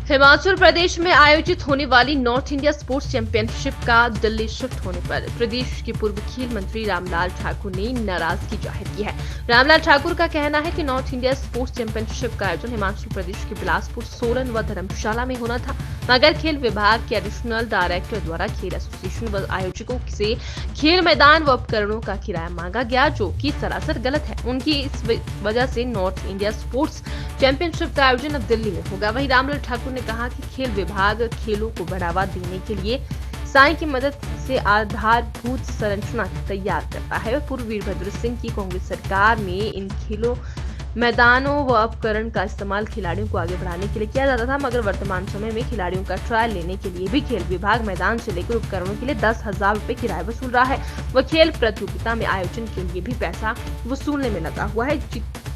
हिमाचल प्रदेश में आयोजित होने वाली नॉर्थ इंडिया स्पोर्ट्स चैंपियनशिप का दिल्ली शिफ्ट होने पर प्रदेश के पूर्व खेल मंत्री रामलाल ठाकुर ने नाराजगी जाहिर की है। रामलाल ठाकुर का कहना है कि नॉर्थ इंडिया स्पोर्ट्स चैंपियनशिप का आयोजन हिमाचल प्रदेश के बिलासपुर, सोलन व धर्मशाला में होना था, मगर खेल विभाग के एडिशनल डायरेक्टर द्वारा खेल एसोसिएशन व आयोजकों से खेल मैदान व उपकरणों का किराया मांगा गया, जो कि सरासर गलत है। उनकी इस वजह से नॉर्थ इंडिया स्पोर्ट्स चैंपियनशिप का आयोजन अब दिल्ली में होगा। वहीं रामलाल ठाकुर ने कहा कि खेल विभाग खेलों को बढ़ावा देने के लिए साई की मदद से आधारभूत संरचना तैयार करता है। पूर्व वीरभद्र सिंह की कांग्रेस सरकार में इन खेलों मैदानों व उपकरण का इस्तेमाल खिलाड़ियों को आगे बढ़ाने के लिए किया जाता था, मगर वर्तमान समय में खिलाड़ियों का ट्रायल लेने के लिए भी खेल विभाग मैदान से लेकर उपकरणों के लिए 10,000 रुपए किराया वसूल रहा है। वह खेल प्रतियोगिता में आयोजन के लिए भी पैसा वसूलने में लगा हुआ है,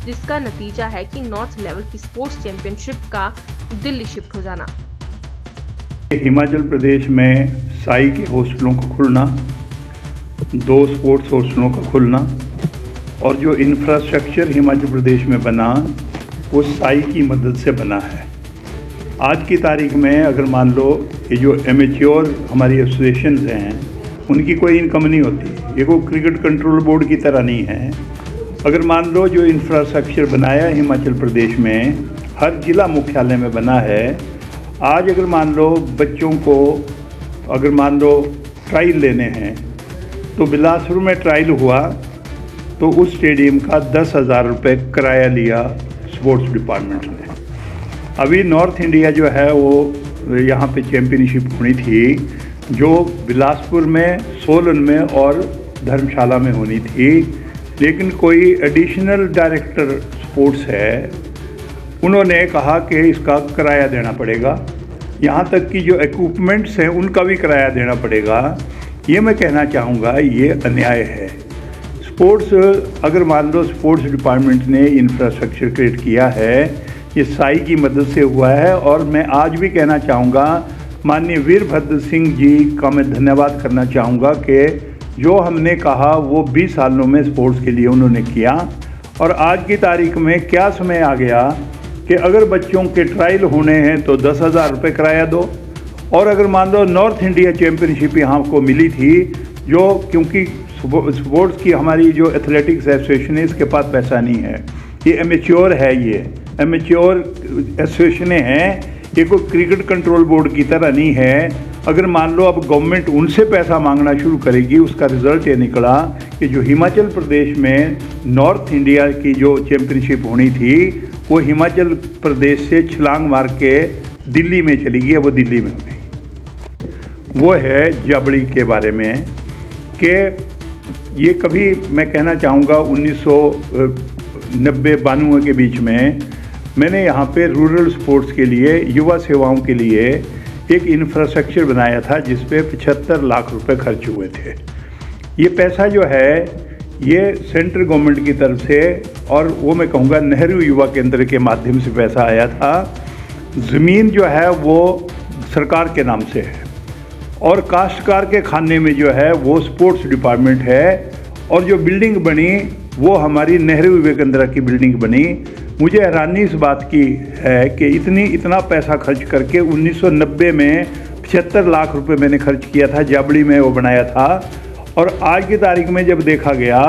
जिसका नतीजा है कि नॉर्थ लेवल की स्पोर्ट्स चैंपियनशिप का दिल्ली शिफ्ट हो जाना। हिमाचल प्रदेश में साई के हॉस्टलों का खुलना, 2 स्पोर्ट्स हॉस्टलों का खुलना और जो इंफ्रास्ट्रक्चर हिमाचल प्रदेश में बना वो साई की मदद से बना है। आज की तारीख में अगर मान लो ये जो एमेच्योर हमारी एसोसिएशंस हैं उनकी कोई इनकम नहीं होती, ये कोई क्रिकेट कंट्रोल बोर्ड की तरह नहीं है। अगर मान लो जो इंफ्रास्ट्रक्चर बनाया हिमाचल प्रदेश में हर जिला मुख्यालय में बना है, आज अगर मान लो बच्चों को अगर मान लो ट्रायल लेने हैं तो बिलासपुर में ट्रायल हुआ तो उस स्टेडियम का 10,000 रुपये किराया लिया स्पोर्ट्स डिपार्टमेंट ने। अभी नॉर्थ इंडिया जो है वो यहाँ पे चैम्पियनशिप होनी थी जो बिलासपुर में, सोलन में और धर्मशाला में होनी थी, लेकिन कोई एडिशनल डायरेक्टर स्पोर्ट्स है, उन्होंने कहा कि इसका किराया देना पड़ेगा, यहाँ तक कि जो इक्विपमेंट्स हैं उनका भी किराया देना पड़ेगा। ये मैं कहना चाहूँगा ये अन्याय है। स्पोर्ट्स अगर मान लो स्पोर्ट्स डिपार्टमेंट ने इंफ्रास्ट्रक्चर क्रिएट किया है, ये साई की मदद से हुआ है। और मैं आज भी कहना चाहूँगा माननीय वीरभद्र सिंह जी का मैं धन्यवाद करना चाहूँगा कि जो हमने कहा वो 20 सालों में स्पोर्ट्स के लिए उन्होंने किया। और आज की तारीख में क्या समय आ गया कि अगर बच्चों के ट्रायल होने हैं तो 10,000 रुपये किराया दो। और अगर मान लो नॉर्थ इंडिया चैम्पियनशिप यहाँ को मिली थी, जो क्योंकि स्पोर्ट्स की हमारी जो एथलेटिक्स एसोसिएशन है इसके पास पैसा नहीं है, ये एमेच्योर है, ये एमेच्योर एसोसिएशनें हैं, ये कोई क्रिकेट कंट्रोल बोर्ड की तरह नहीं है। अगर मान लो अब गवर्नमेंट उनसे पैसा मांगना शुरू करेगी, उसका रिजल्ट ये निकला कि जो हिमाचल प्रदेश में नॉर्थ इंडिया की जो चैम्पियनशिप होनी थी वो हिमाचल प्रदेश से छलांग मार के दिल्ली में चली गई, वो दिल्ली में हो गई। वो है जबड़ी के बारे में कि ये कभी मैं कहना चाहूँगा 1990-92 के बीच में मैंने यहाँ पे रूरल स्पोर्ट्स के लिए, युवा सेवाओं के लिए एक इंफ्रास्ट्रक्चर बनाया था जिस पे 75 लाख रुपए खर्च हुए थे। ये पैसा जो है ये सेंट्रल गवर्नमेंट की तरफ से और वो मैं कहूँगा नेहरू युवा केंद्र के माध्यम से पैसा आया था। ज़मीन जो है वो सरकार के नाम से है और काश्तकार के खाने में जो है वो स्पोर्ट्स डिपार्टमेंट है। और जो बिल्डिंग बनी वो हमारी नेहरू युवा केंद्र की बिल्डिंग बनी। मुझे हैरानी इस बात की है कि इतना पैसा खर्च करके 1990 में 75 लाख रुपए मैंने खर्च किया था, जाबड़ी में वो बनाया था। और आज की तारीख में जब देखा गया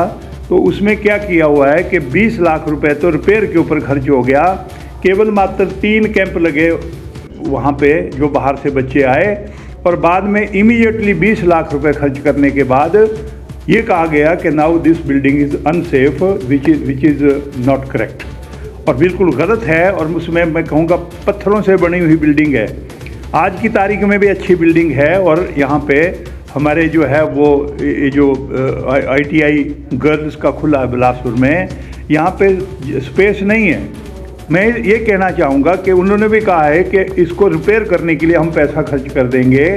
तो उसमें क्या किया हुआ है कि 20 लाख रुपए तो रिपेयर के ऊपर खर्च हो गया। केवल मात्र 3 कैंप लगे वहाँ पे जो बाहर से बच्चे आए और बाद में इमीडिएटली 20 लाख रुपए खर्च करने के बाद ये कहा गया कि now this building is unsafe which is not correct, और बिल्कुल गलत है। और उसमें मैं कहूँगा पत्थरों से बनी हुई बिल्डिंग है। आज की तारीख में भी अच्छी बिल्डिंग है और यहाँ पे हमारे जो है वो जो ITI गर्ल्स का खुला है बिलासपुर में, यहाँ पे स्पेस नहीं है। मैं ये कहना चाहूँगा कि उन्होंने भी कहा है कि इसको रिपेयर करने के लिए हम पैसा खर्च कर देंगे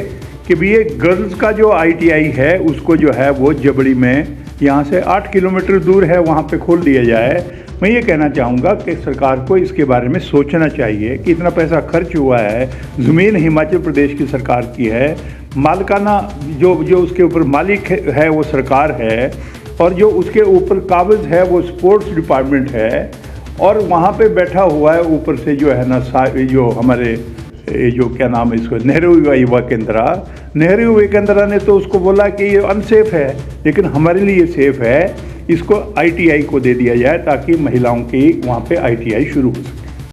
कि भी ये गर्ल्स का जो ITI है उसको जो है वो जबड़ी में यहाँ से 8 किलोमीटर दूर है, वहाँ पे खोल दिया जाए। मैं ये कहना चाहूँगा कि सरकार को इसके बारे में सोचना चाहिए कि इतना पैसा खर्च हुआ है, ज़मीन हिमाचल प्रदेश की सरकार की है, मालिकाना जो उसके ऊपर मालिक है वो सरकार है और जो उसके ऊपर काबिज है वो स्पोर्ट्स डिपार्टमेंट है। और वहाँ पे बैठा हुआ है ऊपर से जो है ना जो हमारे ये जो क्या नाम है इसको, नेहरू युवा केंद्र, नेहरू युवा केंद्र ने तो उसको बोला कि ये अनसेफ है, लेकिन हमारे लिए सेफ है, इसको ITI को दे दिया जाए ताकि महिलाओं की वहाँ पे ITI शुरू हो सके।